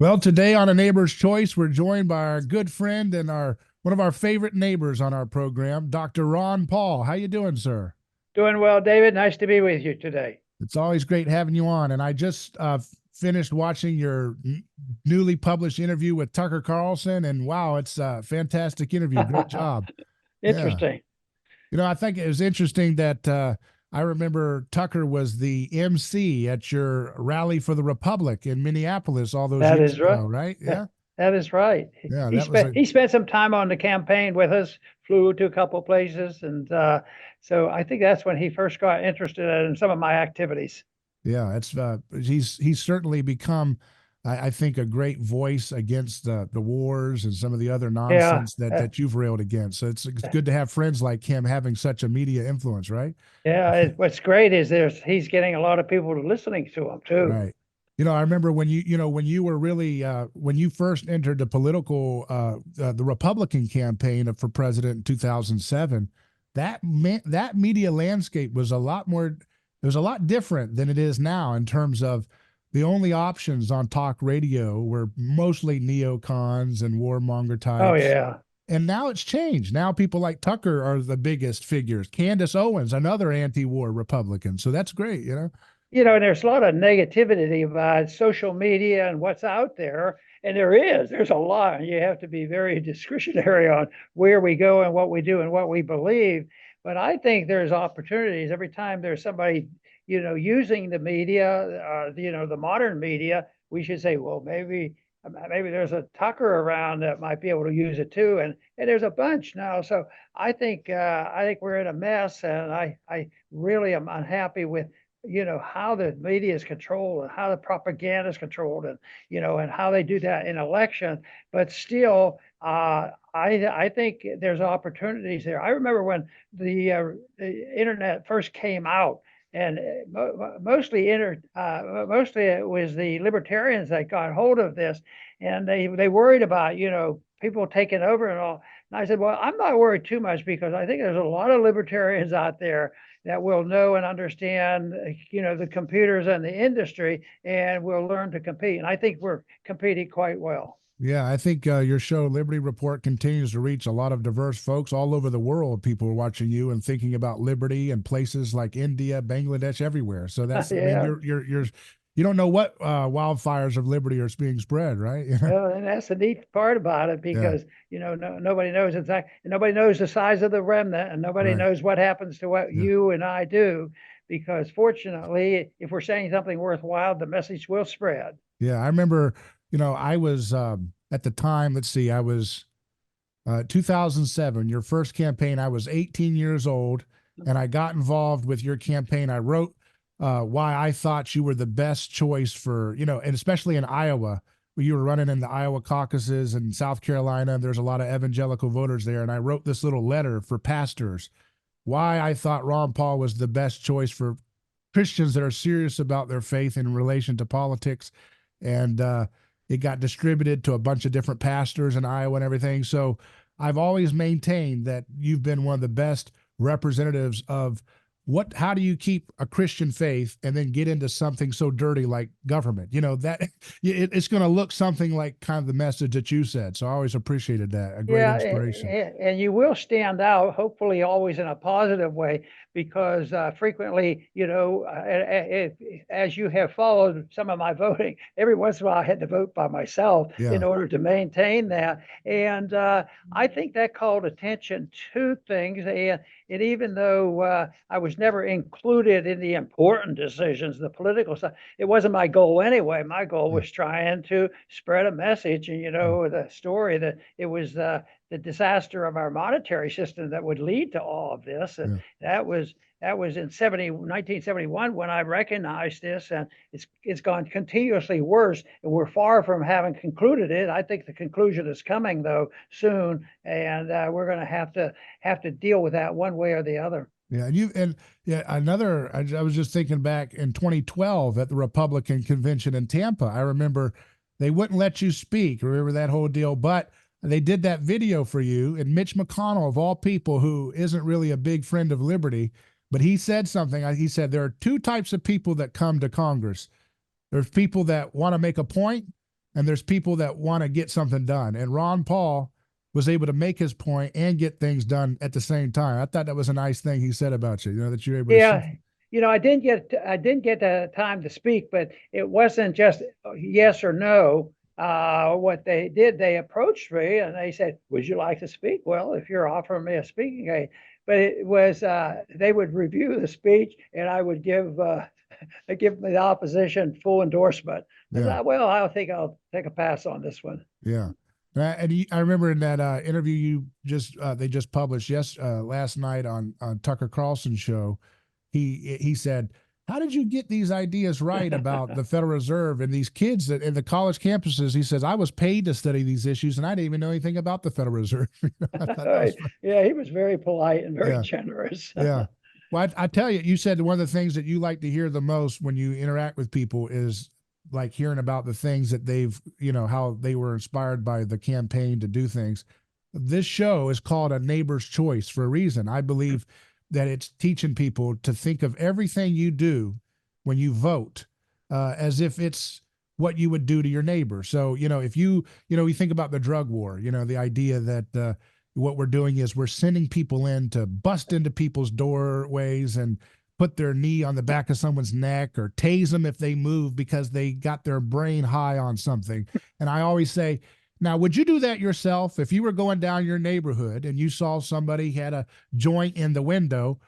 Well, today on A Neighbor's Choice, we're joined by our good friend and our one of our favorite neighbors on our program, Dr. Ron Paul. How you doing, sir? Doing well, David. Nice to be with you today. It's always great having you on. And I just finished watching your newly published interview with Tucker Carlson, and wow, it's a fantastic interview. Great job. Yeah. Interesting. I think it was interesting that I remember Tucker was the MC at your rally for the Republic in Minneapolis all those That years is right. ago, right? That, Yeah. that is right. Yeah, He that was a spent he spent some time on the campaign with us, flew to a couple of places, and so I think that's when he first got interested in some of my activities. Yeah, it's he's certainly become, I think, a great voice against the wars and some of the other Yeah, nonsense that you've railed against. So it's good to have friends like him having such a media influence, right? yeah. What's great is he's getting a lot of people listening to him too. Right. I remember when when you were really when you first entered the political the Republican campaign for president in 2007, that media landscape was a lot more it was a lot different than it is now in terms of the only options on talk radio were mostly neocons and warmonger Oh types. yeah. And now it's changed. Now people like Tucker are the biggest figures. Candace Owens, another anti-war Republican. So that's great. And there's a lot of negativity about social media and what's out there. And there's a lot. You have to be very discretionary on where we go and what we do and what we believe. But I think there's opportunities every time there's somebody, using the media, the modern media. We should say, well, maybe there's a Tucker around that might be able to use it too. And there's a bunch now. So I think we're in a mess, and I really am unhappy with how the media is controlled and how the propaganda is controlled, and how they do that in election. But still, I think there's opportunities there. I remember when the internet first came out, and mostly it was the libertarians that got hold of this, and they worried about people taking over and all. And I said, well, I'm not worried too much, because I think there's a lot of libertarians out there that will know and understand, the computers and the industry, and will learn to compete. And I think we're competing quite well. Yeah, I think your show, Liberty Report, continues to reach a lot of diverse folks all over the world. People are watching you and thinking about liberty in places like India, Bangladesh, everywhere. So I mean, Yeah. you don't know what wildfires of liberty are being spread, right? Well, and that's the neat part about it, Yeah, because nobody knows exactly, and nobody knows the size of the remnant, and nobody right. knows what happens to what Yeah, you and I do. Because fortunately, if we're saying something worthwhile, the message will spread. yeah. I remember, I was at the time. Let's see, I was 2007, your first campaign. I was 18 years old, and I got involved with your campaign. I wrote why I thought you were the best choice for, and especially in Iowa, where you were running in the Iowa caucuses and South Carolina. There's a lot of evangelical voters there. And I wrote this little letter for pastors, why I thought Ron Paul was the best choice for Christians that are serious about their faith in relation to politics. And it got distributed to a bunch of different pastors in Iowa and everything. So I've always maintained that you've been one of the best representatives of how do you keep a Christian faith and then get into something so dirty like government? That it's going to look something like kind of the message that you said. So I always appreciated that. A great Yeah, inspiration. and you will stand out, hopefully always in a positive way, because frequently, as you have followed some of my voting, every once in a while I had to vote by myself in Yeah. order to maintain that. And I think that called attention to things. And even though I was never included in the important decisions, the political stuff, it wasn't my goal anyway. My goal Yeah. was trying to spread a message, and the story that it was the disaster of our monetary system that would lead to all of this. And Yeah. that was in 1971 when I recognized this, and it's gone continuously worse, and we're far from having concluded it. I think the conclusion is coming though soon, and we're going to have to deal with that one way or the other. Yeah, and yeah, I was just thinking back in 2012 at the Republican convention in Tampa. I remember they wouldn't let you speak. Remember that whole deal? But they did that video for you, and Mitch McConnell, of all people, who isn't really a big friend of liberty, but he said something. He said there are two types of people that come to Congress. There's people that want to make a point, and there's people that want to get something done. And Ron Paul was able to make his point and get things done at the same time. I thought that was a nice thing he said about you. You know, that you're able to see. Yeah, I didn't get the time to speak, but it wasn't just yes or no. What they did, they approached me and they said, "Would you like to speak?" Well, if you're offering me a speaking aid, but it was they would review the speech and I would give give the opposition full endorsement. I Yeah. thought, well, I think I'll take a pass on this one. Yeah. And I remember in that interview you just they just published last night on Tucker Carlson show, he said, "How did you get these ideas right about the Federal Reserve and these kids that in the college campuses?" He says, "I was paid to study these issues, and I didn't even know anything about the Federal Reserve." I thought that was fun. Yeah, he was very polite and very Yeah, generous. yeah. Well, I tell you, you said one of the things that you like to hear the most when you interact with people is like hearing about the things that they've, how they were inspired by the campaign to do things. This show is called A Neighbor's Choice for a reason. I believe that it's teaching people to think of everything you do when you vote as if it's what you would do to your neighbor. So, if you think about the drug war, the idea that what we're doing is we're sending people in to bust into people's doorways and put their knee on the back of someone's neck or tase them if they move because they got their brain high on something. And I always say, now, would you do that yourself if you were going down your neighborhood and you saw somebody had a joint in the window?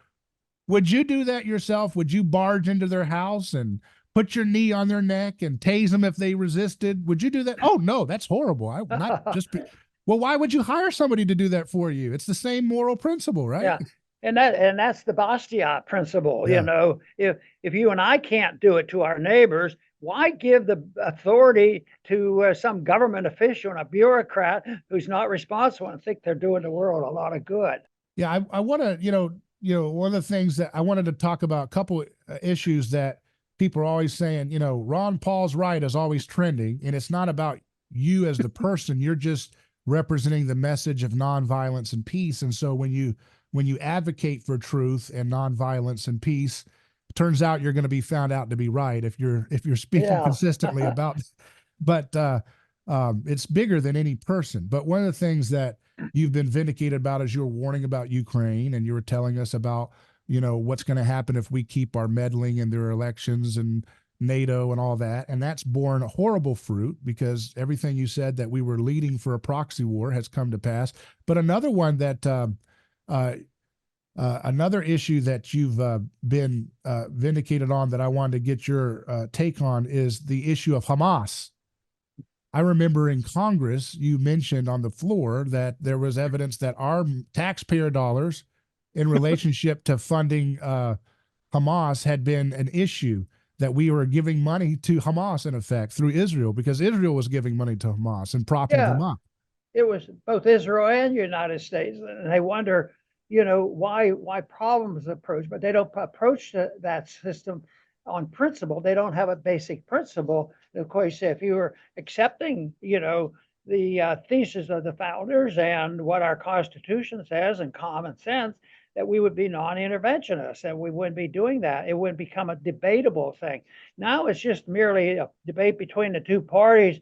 Would you do that yourself? Would you barge into their house and put your knee on their neck and tase them if they resisted? Would you do that? Oh, no, that's horrible. I not just be, well, why would you hire somebody to do that for you? It's the same moral principle, right? Yeah. And that's the Bastiat principle. Yeah. If you and I can't do it to our neighbors, why give the authority to some government official and a bureaucrat who's not responsible and think they're doing the world a lot of good? Yeah, I want to, one of the things that I wanted to talk about, a couple issues that people are always saying, Ron Paul's right is always trending, and it's not about you as the person. You're just representing the message of nonviolence and peace. And so when you advocate for truth and nonviolence and peace, it turns out you're going to be found out to be right if you're speaking consistently about. But it's bigger than any person. But one of the things that you've been vindicated about is your warning about Ukraine, and you were telling us about what's going to happen if we keep our meddling in their elections and NATO and all that. And that's borne horrible fruit because everything you said that we were leading for a proxy war has come to pass. But another one that another issue that you've been vindicated on that I wanted to get your take on is the issue of Hamas. I remember in Congress, you mentioned on the floor that there was evidence that our taxpayer dollars in relationship to funding Hamas had been an issue, that we were giving money to Hamas in effect through Israel because Israel was giving money to Hamas and propping them up. It was both Israel and United States, and they wonder, why problems approach, but they don't approach that system on principle. They don't have a basic principle. Of course, if you were accepting, the thesis of the founders and what our Constitution says and common sense, that we would be non-interventionists and we wouldn't be doing that. It wouldn't become a debatable thing. Now it's just merely a debate between the two parties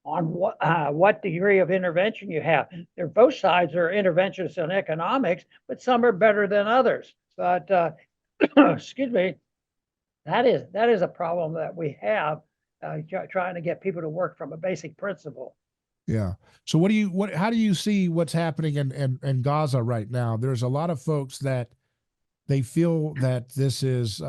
on what degree of intervention you have. They're both sides are interventionists in economics, but some are better than others. But excuse me, that is a problem that we have trying to get people to work from a basic principle. Yeah. So how do you see what's happening in Gaza right now? There's a lot of folks that they feel that this is,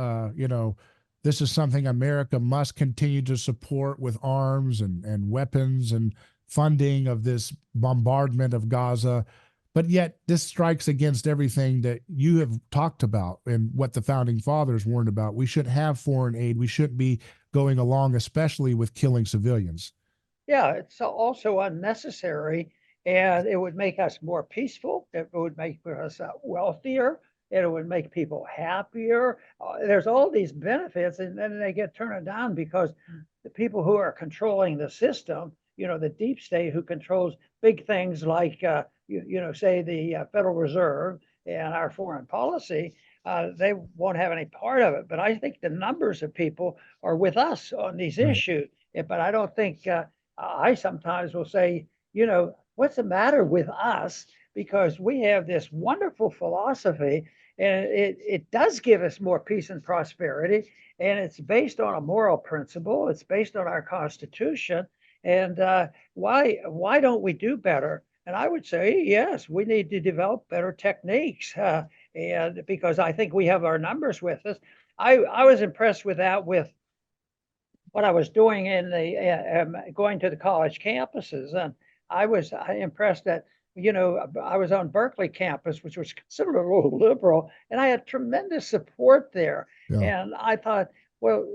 this is something America must continue to support with arms and weapons and funding of this bombardment of Gaza. But yet this strikes against everything that you have talked about and what the founding fathers warned about. We shouldn't have foreign aid. We shouldn't be going along, especially with killing civilians. Yeah, it's also unnecessary, and it would make us more peaceful. It would make us wealthier. It would make people happier. There's all these benefits, and then they get turned down because the people who are controlling the system, the deep state who controls big things like, say the Federal Reserve and our foreign policy, they won't have any part of it. But I think the numbers of people are with us on these issues. But I don't think, I sometimes will say, what's the matter with us? Because we have this wonderful philosophy, and it does give us more peace and prosperity. And it's based on a moral principle. It's based on our Constitution. And why don't we do better? And I would say, yes, we need to develop better techniques. And because I think we have our numbers with us. I was impressed with that, with what I was doing in going to the college campuses. And I was impressed that, I was on Berkeley campus, which was considered a little liberal, and I had tremendous support there. Yeah. And I thought, well,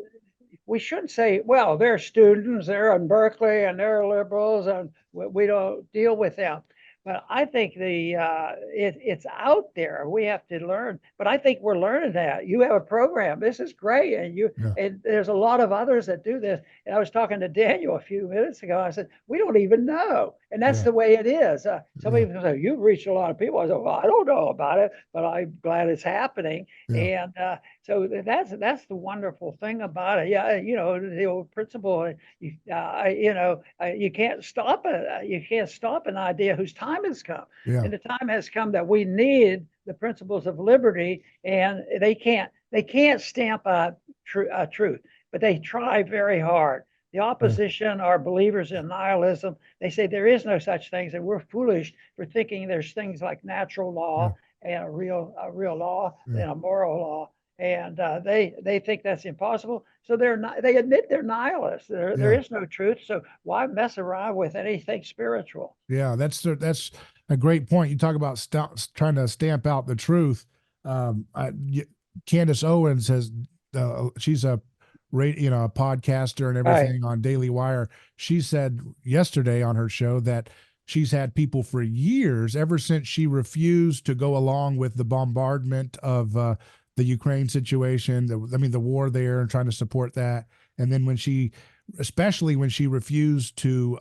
we shouldn't say, well, they're students, they're in Berkeley and they're liberals and we don't deal with them. But I think it's out there. We have to learn. But I think we're learning that. You have a program. This is great, and and there's a lot of others that do this. And I was talking to Daniel a few minutes ago. I said, we don't even know, and that's the way it is. Some people say, you've reached a lot of people. I said, well, I don't know about it, but I'm glad it's happening. And so that's the wonderful thing about it. Yeah, the old principle. You can't stop it. You can't stop an idea whose time has come. And the time has come that we need the principles of liberty, and they can't stamp a truth, but they try very hard. The opposition are believers in nihilism. They say there is no such things, and we're foolish for thinking there's things like natural law and a real law and a moral law. And they think that's impossible. So they admit they're nihilists. There is no truth. So why mess around with anything spiritual? Yeah, that's a great point. You talk about trying to stamp out the truth. Candace Owens has she's a a podcaster and everything on Daily Wire. She said yesterday on her show that she's had people for years, ever since she refused to go along with the bombardment of the Ukraine situation, the war there, and trying to support that. And then especially when she refused to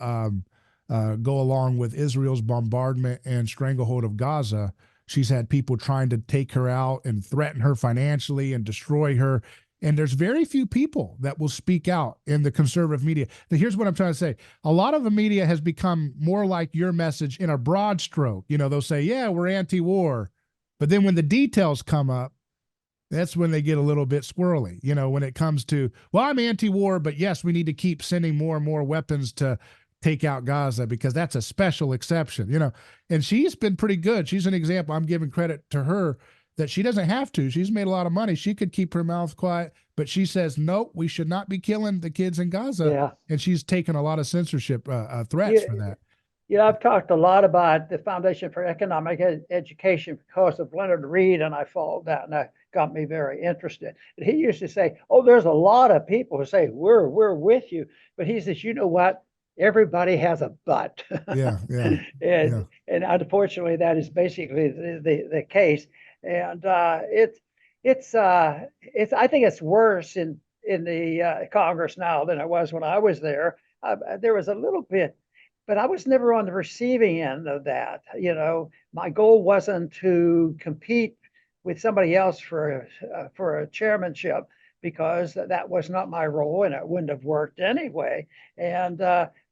go along with Israel's bombardment and stranglehold of Gaza, she's had people trying to take her out and threaten her financially and destroy her. And there's very few people that will speak out in the conservative media. Now, here's what I'm trying to say. A lot of the media has become more like your message in a broad stroke. They'll say, yeah, we're anti-war. But then when the details come up, that's when they get a little bit squirrely, when it comes to, well, I'm anti-war, but yes, we need to keep sending more and more weapons to take out Gaza because that's a special exception, and she's been pretty good. She's an example. I'm giving credit to her that she doesn't have to. She's made a lot of money. She could keep her mouth quiet, but she says, nope, we should not be killing the kids in Gaza. Yeah. And she's taken a lot of censorship threats for that. I've talked a lot about the Foundation for Economic Education because of Leonard Read, and I followed that, and that got me very interested. And he used to say, oh, there's a lot of people who say, we're with you. But he says, you know what? Everybody has a but. And unfortunately, that is basically the case. And it's I think it's worse in the Congress now than it was when I was there. There was a little bit, but I was never on the receiving end of that. My goal wasn't to compete with somebody else for a chairmanship, because that was not my role and it wouldn't have worked anyway. And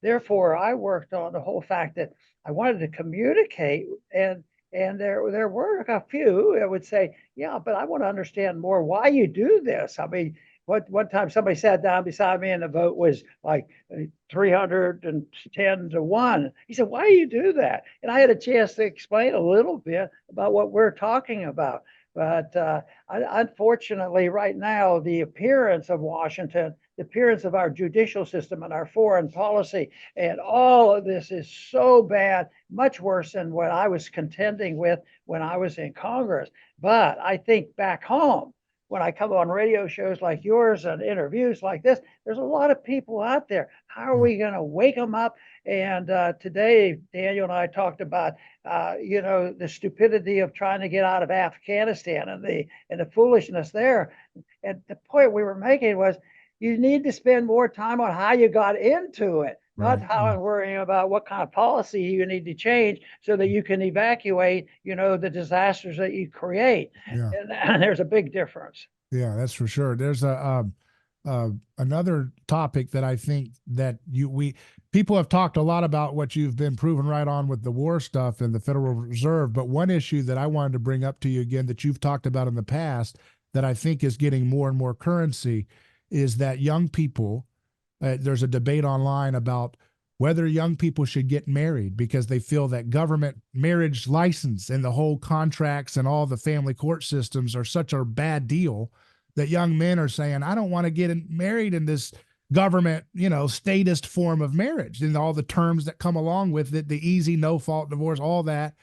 therefore, I worked on the whole fact that I wanted to communicate, and there were a few that would say, yeah, but I want to understand more why you do this. I mean, one time somebody sat down beside me and the vote was like 310 to 1. He said, why do you do that? And I had a chance to explain a little bit about what we're talking about. But unfortunately, right now, the appearance of Washington, the appearance of our judicial system and our foreign policy, and all of this is so bad, much worse than what I was contending with when I was in Congress. But I think back home, when I come on radio shows like yours and interviews like this, there's a lot of people out there. How are we going to wake them up? And today, Daniel and I talked about, the stupidity of trying to get out of Afghanistan and the foolishness there. And the point we were making was, you need to spend more time on how you got into it, not how I'm worrying about what kind of policy you need to change so that you can evacuate, the disasters that you create. And there's a big difference. Yeah, that's for sure. There's another topic that I think that people have talked a lot about what you've been proven right on with the war stuff and the Federal Reserve. But one issue that I wanted to bring up to you again that you've talked about in the past that I think is getting more and more currency is that young people, there's a debate online about whether young people should get married because they feel that government marriage license and the whole contracts and all the family court systems are such a bad deal that young men are saying, I don't want to get married in this government, statist form of marriage and all the terms that come along with it, the easy, no fault divorce, all that.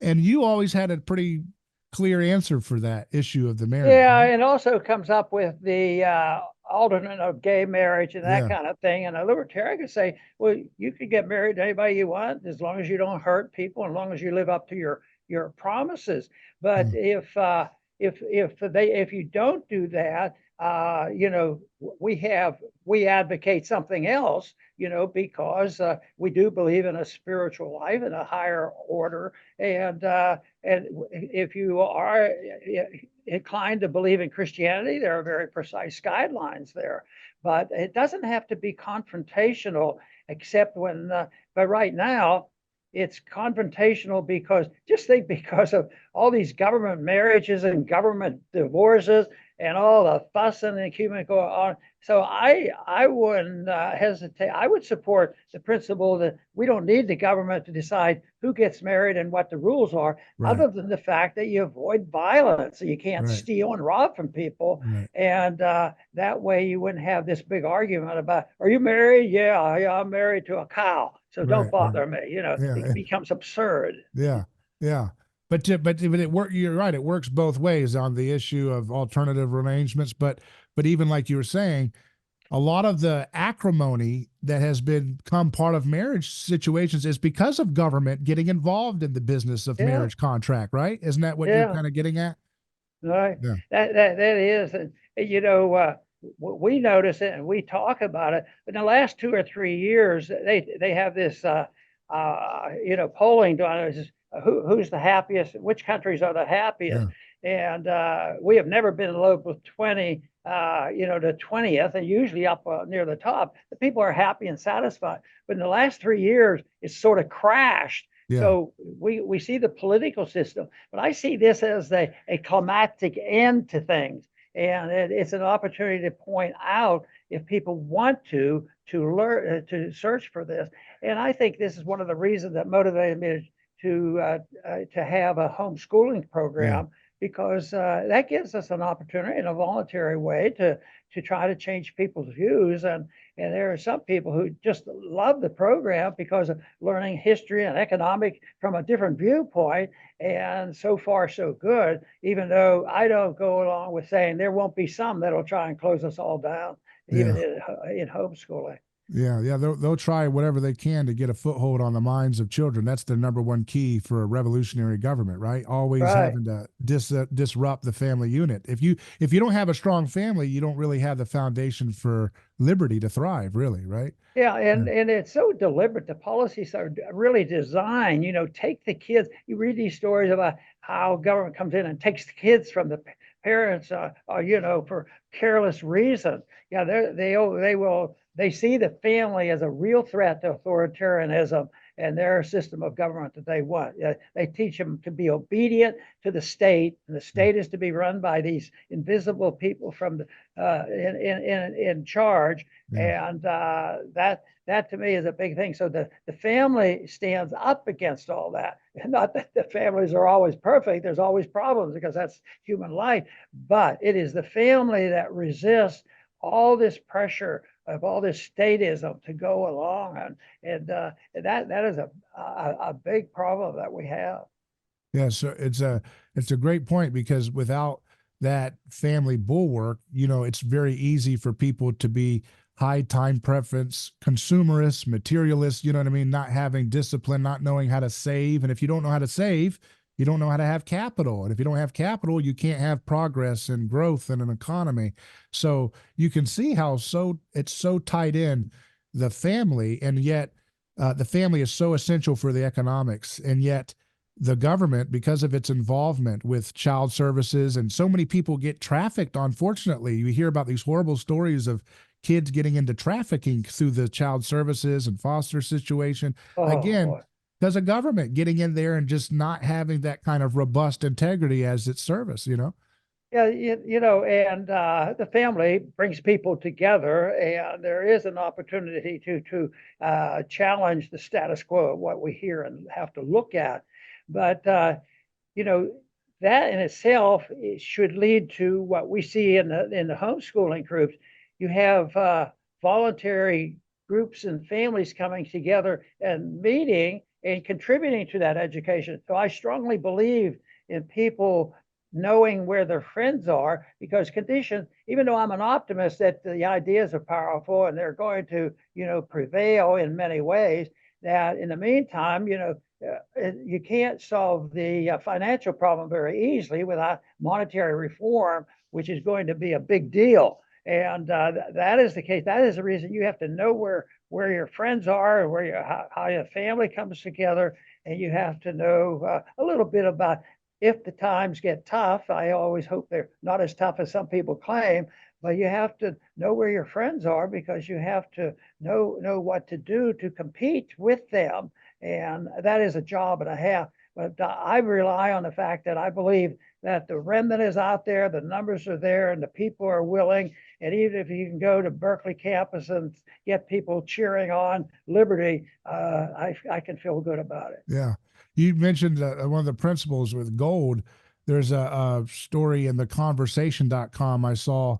And you always had a pretty clear answer for that issue of the marriage. Yeah, Right? and also comes up with the alternate of gay marriage and that Yeah. kind of thing. And a libertarian could say, well, you could get married to anybody you want as long as you don't hurt people, as long as you live up to your promises. But if you don't do that, we advocate something else, because we do believe in a spiritual life and a higher order. And if you are inclined to believe in Christianity, there are very precise guidelines there. But it doesn't have to be confrontational, except when, but right now, it's confrontational because of all these government marriages and government divorces and all the fuss and the going on. So I wouldn't hesitate. I would support the principle that we don't need the government to decide who gets married and what the rules are, Right. other than the fact that you avoid violence. So you can't Right. steal and rob from people. Right. And that way you wouldn't have this big argument about, are you married? Yeah, I'm married to a cow. So don't Right. bother me. Yeah. It becomes absurd. Yeah. Yeah. But it work. You're right. It works both ways on the issue of alternative arrangements. But even like you were saying, a lot of the acrimony that has become part of marriage situations is because of government getting involved in the business of Yeah. marriage contract. Right? Isn't that what you're Yeah. kind of getting at? Right. Yeah. That is, and we notice it and we talk about it. But in the last 2 or 3 years, they have this polling done. Who's the happiest? Which countries are the happiest? And we have never been below 20, to 20th, and usually up near the top. The people are happy and satisfied. But in the last 3 years, it's sort of crashed. Yeah. So we see the political system, but I see this as a climactic end to things. And it's an opportunity to point out, if people want to learn, to search for this. And I think this is one of the reasons that motivated me to have a homeschooling program, because that gives us an opportunity in a voluntary way to try to change people's views. And there are some people who just love the program because of learning history and economic from a different viewpoint. And so far, so good, even though I don't go along with saying there won't be some that'll try and close us all down, even in homeschooling. Yeah, they'll try whatever they can to get a foothold on the minds of children. That's the number one key for a revolutionary government, right? Always having to disrupt the family unit. If you don't have a strong family, you don't really have the foundation for liberty to thrive, really, right? Yeah, and it's so deliberate. The policies are really designed, take the kids. You read these stories about how government comes in and takes the kids from the parents, for careless reasons. Yeah, they see the family as a real threat to authoritarianism and their system of government that they want. They teach them to be obedient to the state, and the state is to be run by these invisible people from in charge. And that to me is a big thing. So the family stands up against all that. And not that the families are always perfect. There's always problems, because that's human life. But it is the family that resists all this pressure of all this statism to go along, and that is a big problem that we have. Yeah, so it's a great point, because without that family bulwark, it's very easy for people to be high time preference, consumerist, materialist, you know what I mean? Not having discipline, not knowing how to save. And if you don't know how to save, you don't know how to have capital. And if you don't have capital, you can't have progress and growth in an economy. So you can see how it's so tied in, the family, and yet the family is so essential for the economics. And yet the government, because of its involvement with child services, and so many people get trafficked. Unfortunately, you hear about these horrible stories of kids getting into trafficking through the child services and foster situation. Oh Again, boy. because of government getting in there and just not having that kind of robust integrity as its service, you know? Yeah, and the family brings people together, and there is an opportunity to challenge the status quo of what we hear and have to look at. But you know, that in itself should lead to what we see in the homeschooling groups. You have voluntary groups and families coming together and meeting and contributing to that education. So I strongly believe in people knowing where their friends are, because conditions, even though I'm an optimist that the ideas are powerful and they're going to, prevail in many ways, that in the meantime, you can't solve the financial problem very easily without monetary reform, which is going to be a big deal. And that is the case. That is the reason you have to know where your friends are and how your family comes together, and you have to know a little bit about if the times get tough. I always hope they're not as tough as some people claim, but you have to know where your friends are, because you have to know what to do to compete with them. And that is a job and a half. But I rely on the fact that I believe that the remnant is out there, the numbers are there, and the people are willing. And even if you can go to Berkeley campus and get people cheering on liberty, I can feel good about it. Yeah. You mentioned one of the principles with gold. There's a story in the conversation.com I saw.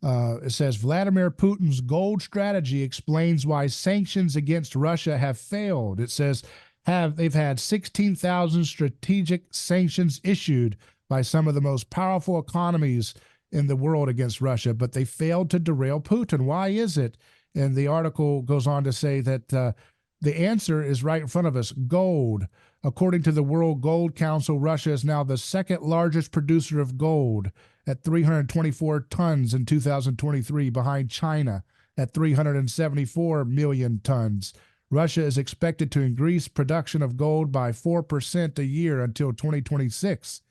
It says Vladimir Putin's gold strategy explains why sanctions against Russia have failed. It says they've had 16,000 strategic sanctions issued by some of the most powerful economies in the world against Russia, but they failed to derail Putin. Why is it? And the article goes on to say that the answer is right in front of us: gold. According to the World Gold Council, Russia is now the second largest producer of gold at 324 tons in 2023, behind China at 374 million tons. Russia is expected to increase production of gold by 4% a year until 2026.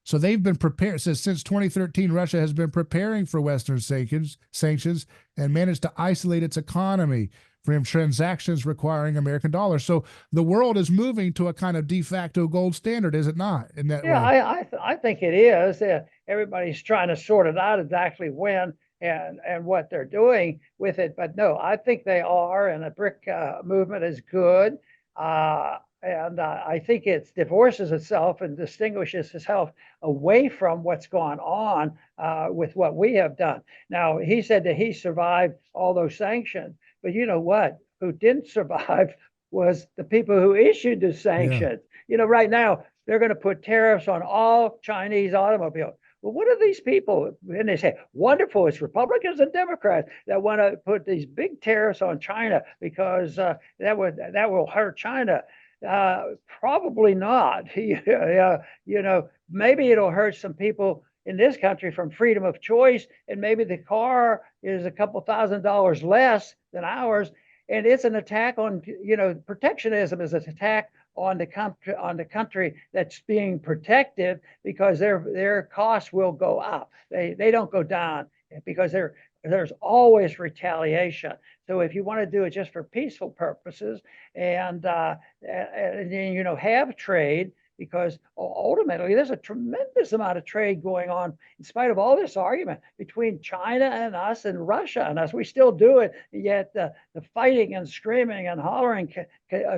So they've been prepared. Since 2013, Russia has been preparing for Western sanctions and managed to isolate its economy from transactions requiring American dollars. So the world is moving to a kind of de facto gold standard, is it not, in that Yeah, way? I think it is. Everybody's trying to sort it out exactly when and what they're doing with it. But no, I think they are, and the BRIC movement is good. And I think it divorces itself and distinguishes itself away from what's gone on with what we have done. Now, he said that he survived all those sanctions, but you know what? Who didn't survive was the people who issued the Yeah. sanctions. Right now, they're going to put tariffs on all Chinese automobiles. Well, what are these people? And they say, wonderful, it's Republicans and Democrats that want to put these big tariffs on China because that will hurt China. Probably not. Maybe it'll hurt some people in this country from freedom of choice, and maybe the car is a couple $1,000s less than ours, and it's an attack on, protectionism is an attack on the country that's being protected, because their costs will go up. They don't go down, because there's always retaliation. So if you want to do it just for peaceful purposes and have trade, because ultimately there's a tremendous amount of trade going on in spite of all this argument between China and us and Russia and us. We still do it, yet the fighting and screaming and hollering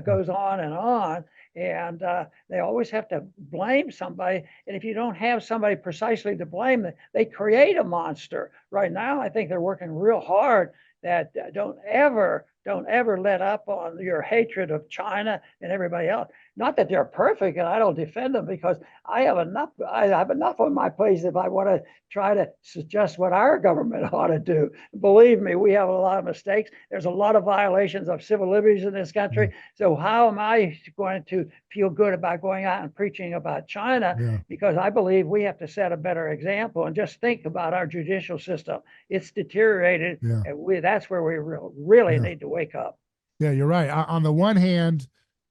goes on and on. And they always have to blame somebody. And if you don't have somebody precisely to blame, they create a monster. Right now, I think they're working real hard that don't ever let up on your hatred of China and everybody else. Not that they're perfect, and I don't defend them, because I have enough on my plate if I want to try to suggest what our government ought to do. Believe me, we have a lot of mistakes. There's a lot of violations of civil liberties in this country. So how am I going to feel good about going out and preaching about China? Yeah. Because I believe we have to set a better example. And just think about our judicial system. It's deteriorated, Yeah. and that's where we really Yeah. need to wake up. Yeah, you're right. On the one hand,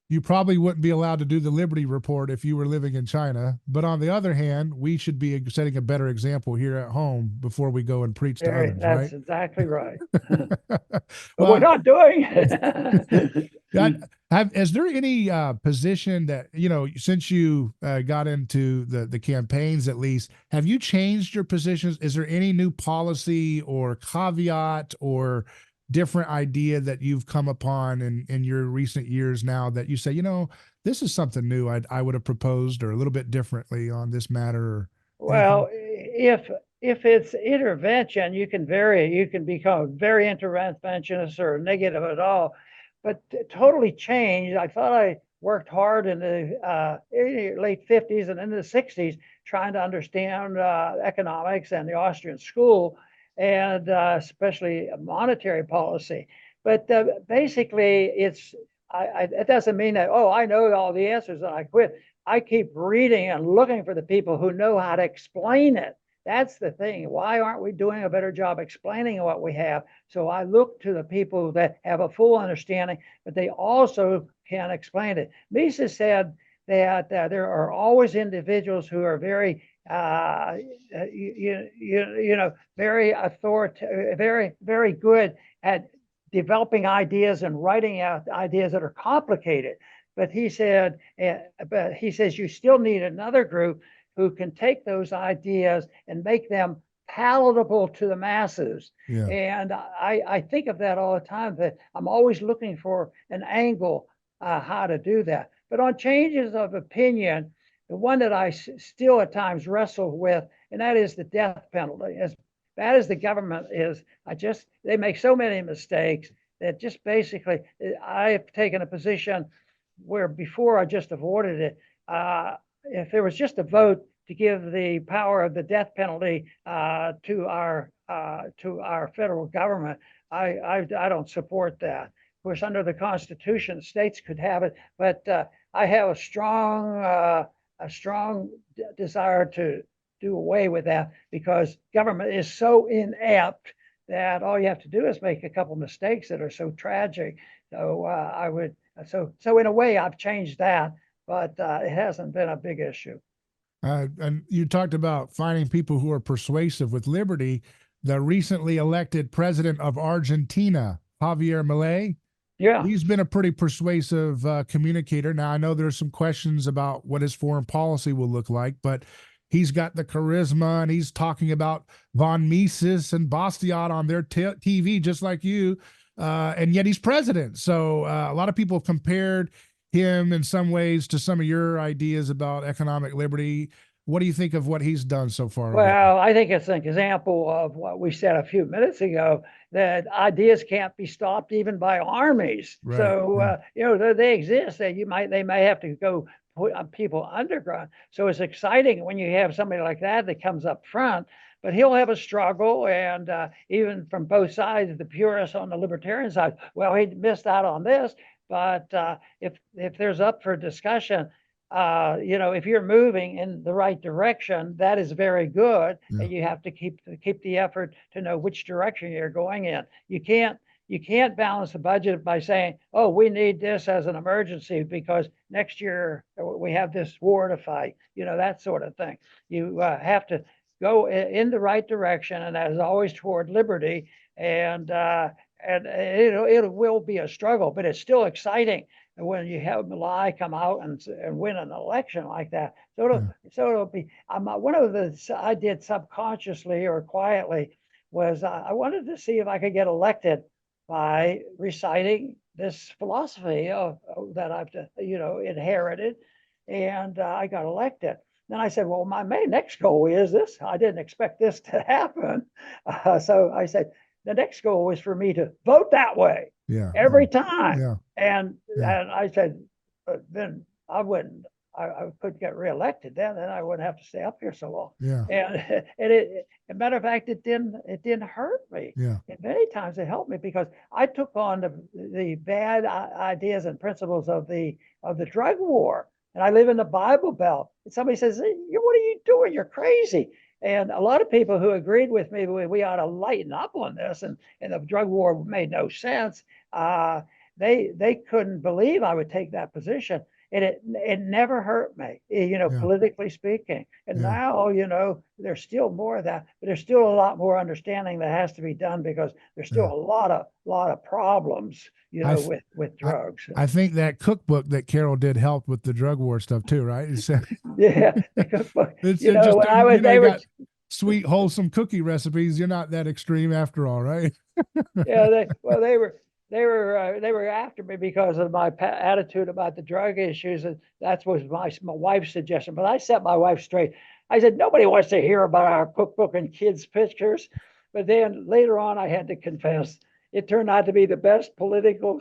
you probably wouldn't be allowed to do the Liberty Report if you were living in China. But on the other hand, we should be setting a better example here at home before we go and preach to others, That's right? exactly right. But we're Well, not doing it. is there any position that, since you got into the campaigns, at least, have you changed your positions? Is there any new policy or caveat or different idea that you've come upon in your recent years now that you say, this is something new I would have proposed or a little bit differently on this matter or anything? Well, if it's intervention, you can vary. You can become very interventionist or negative at all. But totally changed. I thought I worked hard in the late 50s and into the 60s trying to understand economics and the Austrian school, and especially monetary policy. But basically, it doesn't mean that, oh, I know all the answers and I quit. I keep reading and looking for the people who know how to explain it. That's the thing. Why aren't we doing a better job explaining what we have? So I look to the people that have a full understanding, but they also can explain it. Mises said that there are always individuals who are very, very authoritative, very good at developing ideas and writing out ideas that are complicated. But he says you still need another group who can take those ideas and make them palatable to the masses. Yeah. And I think of that all the time, that I'm always looking for an angle how to do that. But on changes of opinion, the one that I still at times wrestle with, and that is the death penalty. As bad as the government is, they make so many mistakes that just basically, I've taken a position where before I just avoided it. If there was just a vote to give the power of the death penalty to our federal government, I don't support that. Of course, under the Constitution, states could have it, but I have a strong desire to do away with that, because government is so inept that all you have to do is make a couple mistakes that are so tragic. So in a way, I've changed that, but it hasn't been a big issue. And you talked about finding people who are persuasive with liberty. The recently elected president of Argentina, Javier Milei, Yeah. he's been a pretty persuasive communicator. Now, I know there's some questions about what his foreign policy will look like, but he's got the charisma, and he's talking about von Mises and Bastiat on their TV, just like you. And yet he's president. So a lot of people have compared him in some ways to some of your ideas about economic liberty. What do you think of what he's done so far? Well, I think it's an example of what we said a few minutes ago, that ideas can't be stopped even by armies. Right. So, they exist. They may have to go put people underground. So it's exciting when you have somebody like that comes up front. But he'll have a struggle, and even from both sides, the purists on the libertarian side, well, he missed out on this. But if there's up for discussion, if you're moving in the right direction, that is very good. Yeah. And you have to keep the effort to know which direction you're going in. You can't balance the budget by saying, oh, we need this as an emergency because next year we have this war to fight, that sort of thing. You have to go in the right direction, and that is always toward liberty. And it will be a struggle, but it's still exciting when you have Milei come out and win an election like that. So it'll be. One of the I did subconsciously or quietly was I wanted to see if I could get elected by reciting this philosophy that I've inherited, and I got elected. Then I said, well, my next goal is this. I didn't expect this to happen. So I said, the next goal is for me to vote that way every time. Yeah. And I said, then I couldn't get reelected then I wouldn't have to stay up here so long. Yeah. And as a matter of fact, it didn't hurt me. Yeah. And many times it helped me because I took on the bad ideas and principles of the drug war. And I live in the Bible Belt. And somebody says, hey, what are you doing? You're crazy. And a lot of people who agreed with me, we ought to lighten up on this. And the drug war made no sense. they couldn't believe I would take that position. And it never hurt me, Yeah. politically speaking. And Yeah. now, there's still more of that, but there's still a lot more understanding that has to be done because there's still Yeah. a lot of problems, I th- with drugs. I think that cookbook that Carol did helped with the drug war stuff too, right? It's, Yeah, the cookbook. it's You it know, just when I doesn't, was, you they were, got sweet, wholesome cookie recipes. You're not that extreme after all, right? yeah, they were after me because of my attitude about the drug issues, and that was my wife's suggestion. But I set my wife straight. I said nobody wants to hear about our cookbook and kids' pictures. But then later on, I had to confess it turned out to be the best political,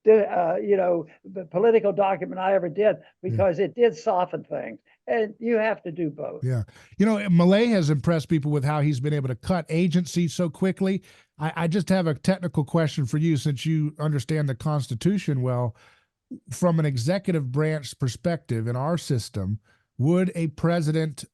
the political document I ever did because it did soften things, and you have to do both. Yeah. Milei has impressed people with how he's been able to cut agencies so quickly. I just have a technical question for you since you understand the Constitution well. From an executive branch perspective in our system, would a president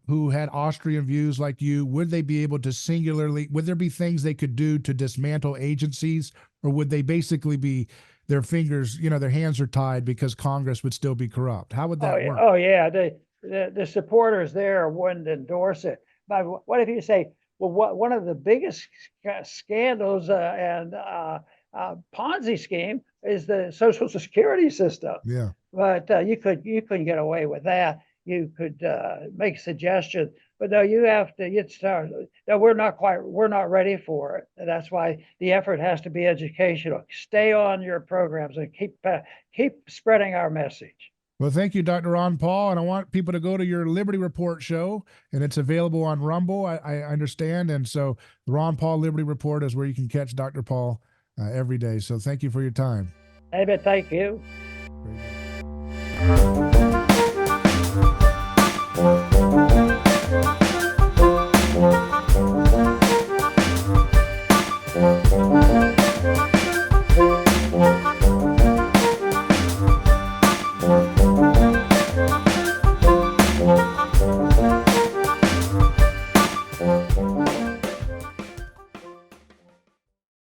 who had Austrian views like you, would they be able to would there be things they could do to dismantle agencies, or would they basically be their fingers, their hands are tied because Congress would still be corrupt? How would that work? Oh yeah, the supporters there wouldn't endorse it. But what if you say, well, one of the biggest scandals and Ponzi scheme is the Social Security system. Yeah. But you couldn't get away with that. You could make suggestions, but no, you have to get started. No, we're not ready for it. And that's why the effort has to be educational. Stay on your programs and keep spreading our message. Well, thank you, Dr. Ron Paul. And I want people to go to your Liberty Report show, and it's available on Rumble, I understand. And so the Ron Paul Liberty Report is where you can catch Dr. Paul every day. So thank you for your time. David, thank you. Very good.